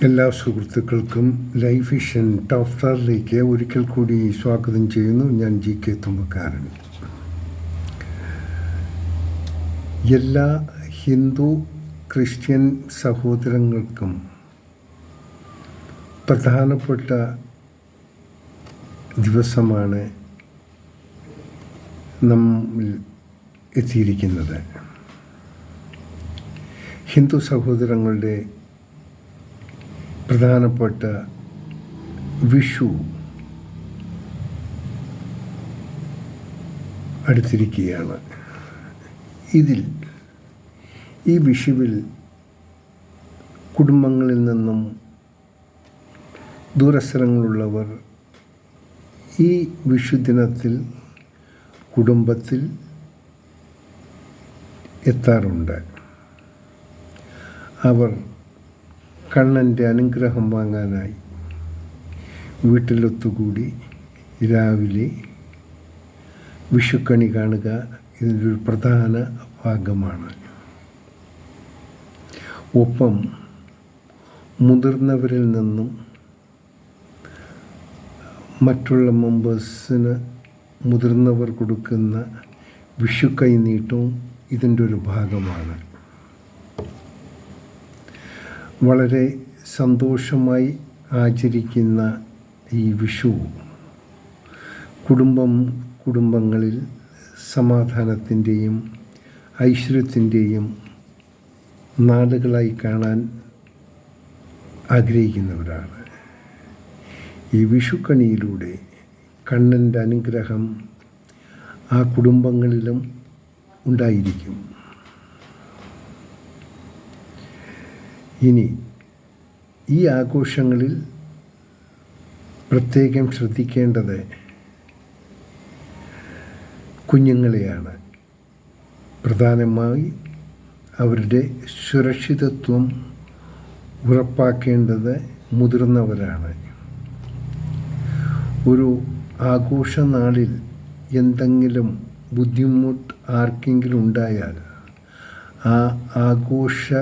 എല്ലാ സുഹൃത്തുക്കൾക്കും life vision top സ്റ്റാറിലേക്ക് ഒരിക്കൽ കൂടി സ്വാഗതം ചെയ്യുന്നു. ഞാൻ GK തുമ്പക്കാരൻ. എല്ലാ ഹിന്ദു ക്രിസ്ത്യൻ സഹോദരങ്ങൾക്കും പ്രധാനപ്പെട്ട ദിവസമാണ് നമ്മൾ എത്തിയിരിക്കുന്നത്. ഹിന്ദു സഹോദരങ്ങളുടെ പ്രധാനപ്പെട്ട വിഷു അടുത്തിരിക്കുകയാണ്. ഈ വിഷുവിൽ കുടുംബങ്ങളിൽ നിന്നും ദൂരസ്ഥലങ്ങളുള്ളവർ ഈ വിഷുദിനത്തിൽ കുടുംബത്തിൽ എത്താറുണ്ട്. അവർ കണ്ണൻ്റെ അനുഗ്രഹം വാങ്ങാനായി വീട്ടിലൊത്തുകൂടി രാവിലെ വിഷുക്കണി കാണുക ഇതിൻ്റെ ഒരു പ്രധാന ഭാഗമാണ്. ഒപ്പം മുതിർന്നവരിൽ നിന്നും മറ്റുള്ള മെമ്പേഴ്സിന് മുതിർന്നവർ കൊടുക്കുന്ന വിഷു കൈനീട്ടവും ഇതിൻ്റെ ഒരു ഭാഗമാണ്. വളരെ സന്തോഷമായി ആചരിക്കുന്ന ഈ വിഷു കുടുംബങ്ങളിൽ സമാധാനത്തിൻ്റെയും ഐശ്വര്യത്തിൻ്റെയും നാളുകളായി കാണാൻ ആഗ്രഹിക്കുന്നവരാണ്. ഈ വിഷുക്കണിയിലൂടെ കണ്ണൻ്റെ അനുഗ്രഹം ആ കുടുംബങ്ങളിലും ഉണ്ടായിരിക്കും. ഇനി ഈ ആഘോഷങ്ങളിൽ പ്രത്യേകം ശ്രദ്ധിക്കേണ്ടത് കുഞ്ഞുങ്ങളെയാണ്. പ്രധാനമായി അവരുടെ സുരക്ഷിതത്വം ഉറപ്പാക്കേണ്ടത് മുതിർന്നവരാണ്. ഒരു ആഘോഷനാളിൽ എന്തെങ്കിലും ബുദ്ധിമുട്ട് ആർക്കെങ്കിലും ഉണ്ടായാൽ ആ ആഘോഷ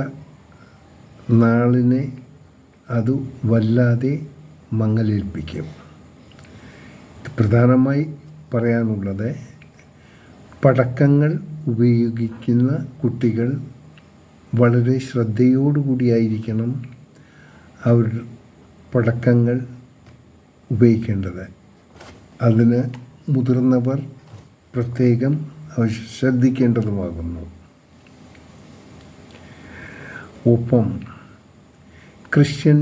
നാളിനെ അത് വല്ലാതെ മങ്ങലേൽപ്പിക്കും. പ്രധാനമായി പറയാനുള്ളത്, പടക്കങ്ങൾ ഉപയോഗിക്കുന്ന കുട്ടികൾ വളരെ ശ്രദ്ധയോടുകൂടിയായിരിക്കണം അവർ പടക്കങ്ങൾ ഉപയോഗിക്കേണ്ടത്. അതിന് മുതിർന്നവർ പ്രത്യേകം ശ്രദ്ധിക്കേണ്ടതുമാകുന്നു. ഒപ്പം ക്രിസ്ത്യൻ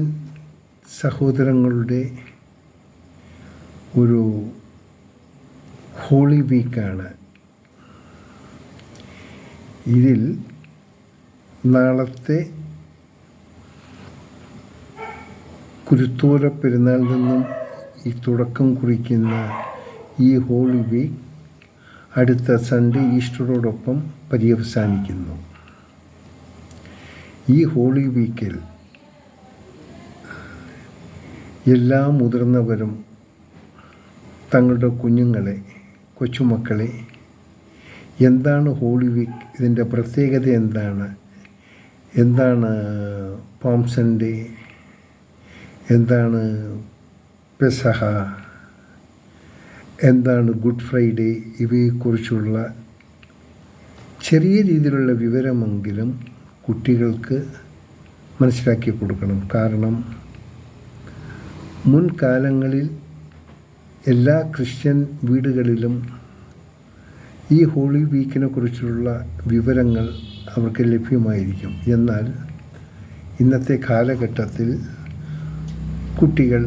സഹോദരങ്ങളുടെ ഒരു ഹോളി വീക്കാണ്. ഇതിൽ നാളത്തെ കുരുത്തോല പെരുന്നാളിൽ നിന്നും ഈ തുടക്കം കുറിക്കുന്ന ഈ ഹോളി വീക്ക് അടുത്ത സൺഡേ ഈസ്റ്ററോടൊപ്പം പര്യവസാനിക്കുന്നു. ഈ ഹോളി വീക്കിൽ എല്ലാ മുതിർന്നവരും തങ്ങളുടെ കൊച്ചുമക്കളെ എന്താണ് ഹോളി വീക്ക്, ഇതിൻ്റെ പ്രത്യേകത എന്താണ് പാം സൺഡേ, എന്താണ് പെസഹ, എന്താണ് ഗുഡ് ഫ്രൈഡേ, ഇവയെക്കുറിച്ചുള്ള ചെറിയ രീതിയിലുള്ള വിവരമെങ്കിലും കുട്ടികൾക്ക് മനസ്സിലാക്കി കൊടുക്കണം. കാരണം മുൻകാലങ്ങളിൽ എല്ലാ ക്രിസ്ത്യൻ വീടുകളിലും ഈ ഹോളി വീക്കിനെ കുറിച്ചുള്ള വിവരങ്ങൾ അവർക്ക് ലഭ്യമായിരിക്കും. എന്നാൽ ഇന്നത്തെ കാലഘട്ടത്തിൽ കുട്ടികൾ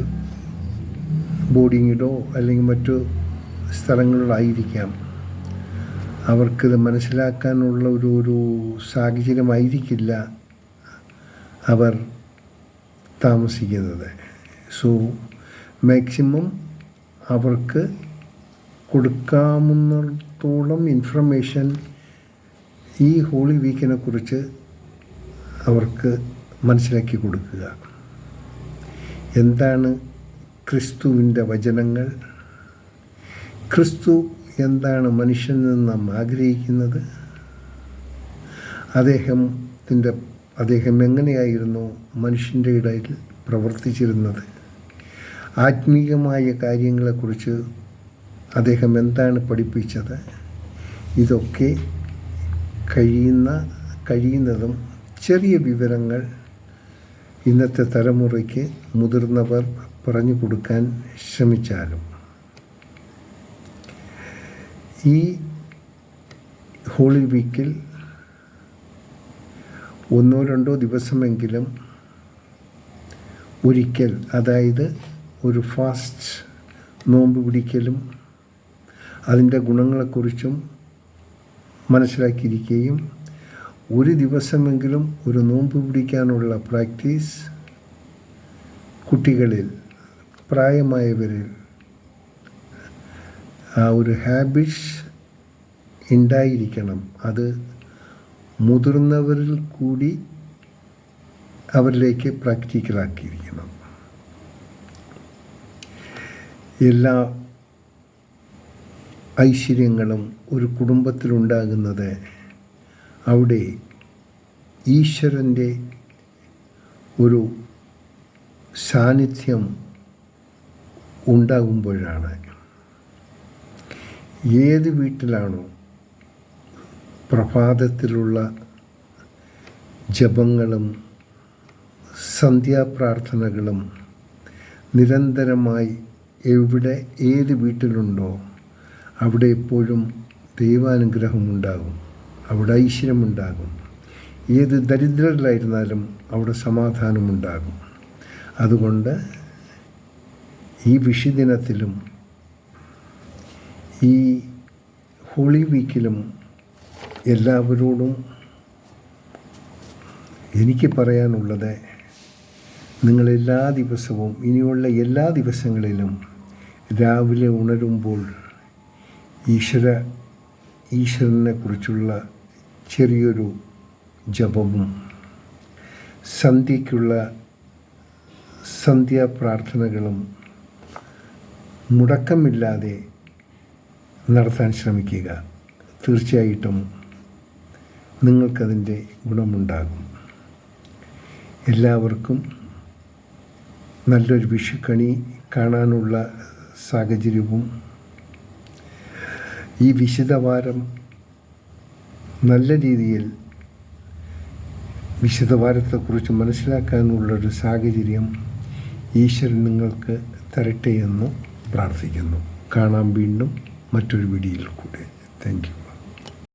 ബോർഡിങ്ങിലോ അല്ലെങ്കിൽ മറ്റു സ്ഥലങ്ങളിലായിരിക്കാം. അവർക്കിത് മനസ്സിലാക്കാനുള്ള ഒരു സാഹചര്യമായിരിക്കില്ല അവർ താമസിക്കുന്നത്. സോ മാക്സിമം അവർക്ക് കൊടുക്കാവുന്നിടത്തോളം ഇൻഫർമേഷൻ ഈ ഹോളി വീക്കിനെ കുറിച്ച് അവർക്ക് മനസ്സിലാക്കി കൊടുക്കുക. എന്താണ് ക്രിസ്തുവിൻ്റെ വചനങ്ങൾ, ക്രിസ്തു എന്താണ് മനുഷ്യനിൽ നിന്ന് നാം ആഗ്രഹിക്കുന്നത്, അദ്ദേഹം എങ്ങനെയായിരുന്നു മനുഷ്യൻ്റെ ഇടയിൽ പ്രവർത്തിച്ചിരുന്നത്? ആത്മീയമായ കാര്യങ്ങളെക്കുറിച്ച് അദ്ദേഹം എന്താണ് പഠിപ്പിച്ചത്? ഇതൊക്കെ കഴിയുന്നതും ചെറിയ വിവരങ്ങൾ ഇന്നത്തെ തലമുറയ്ക്ക് മുതിർന്നവർ പറഞ്ഞു കൊടുക്കാൻ ശ്രമിച്ചാലും ഈ ഹോളി വീക്കിൽ 1-2 ദിവസമെങ്കിലും ഒരിക്കൽ, അതായത് ഒരു ഫാസ്റ്റ് നോമ്പ് പിടിക്കലും അതിൻ്റെ ഗുണങ്ങളെക്കുറിച്ചും മനസ്സിലാക്കിയിരിക്കുകയും ഒരു ദിവസമെങ്കിലും ഒരു നോമ്പ് പിടിക്കാനുള്ള പ്രാക്ടീസ് കുട്ടികളിൽ, പ്രായമായവരിൽ ആ ഒരു ഹാബിറ്റ്സ് ഉണ്ടായിരിക്കണം. അത് മുതിർന്നവരിൽ കൂടി അവരിലേക്ക് പ്രാക്ടിക്കലാക്കിയിരിക്കണം. എല്ലാ ഐശ്വര്യങ്ങളും ഒരു കുടുംബത്തിലുണ്ടാകുന്നത് അവിടെ ഈശ്വരൻ്റെ ഒരു സാന്നിധ്യം ഉണ്ടാകുമ്പോഴാണ്. ഏത് വീട്ടിലാണോ പ്രഭാതത്തിലുള്ള ജപങ്ങളും സന്ധ്യാപ്രാർത്ഥനകളും നിരന്തരമായി ഏത് വീട്ടിലുണ്ടോ അവിടെ എപ്പോഴും ദൈവാനുഗ്രഹമുണ്ടാകും, അവിടെ ഐശ്വര്യമുണ്ടാകും. ഏത് ദരിദ്രരിലായിരുന്നാലും അവിടെ സമാധാനമുണ്ടാകും. അതുകൊണ്ട് ഈ വിഷുദിനത്തിലും ഈ ഹോളി വീക്കിലും എല്ലാവരോടും എനിക്ക് പറയാനുള്ളത്, നിങ്ങളെല്ലാ ദിവസവും, ഇനിയുള്ള എല്ലാ ദിവസങ്ങളിലും രാവിലെ ഉണരുമ്പോൾ ഈശ്വരനെക്കുറിച്ചുള്ള ചെറിയൊരു ജപവും സന്ധ്യയ്ക്കുള്ള സന്ധ്യാപ്രാർത്ഥനകളും മുടക്കമില്ലാതെ നടത്താൻ ശ്രമിക്കുക. തീർച്ചയായിട്ടും നിങ്ങൾക്കതിൻ്റെ ഗുണമുണ്ടാകും. എല്ലാവർക്കും നല്ലൊരു വിഷുക്കണി കാണാനുള്ള സാഹചര്യവും ഈ വിശുദ്ധവാരം നല്ല രീതിയിൽ വിശുദ്ധവാരത്തെക്കുറിച്ച് മനസ്സിലാക്കാനുള്ളൊരു സാഹചര്യം ഈശ്വരൻ നിങ്ങൾക്ക് തരട്ടെ എന്ന് പ്രാർത്ഥിക്കുന്നു. കാണാം വീണ്ടും മറ്റൊരു വീഡിയോയിൽ കൂടെ. Thank you.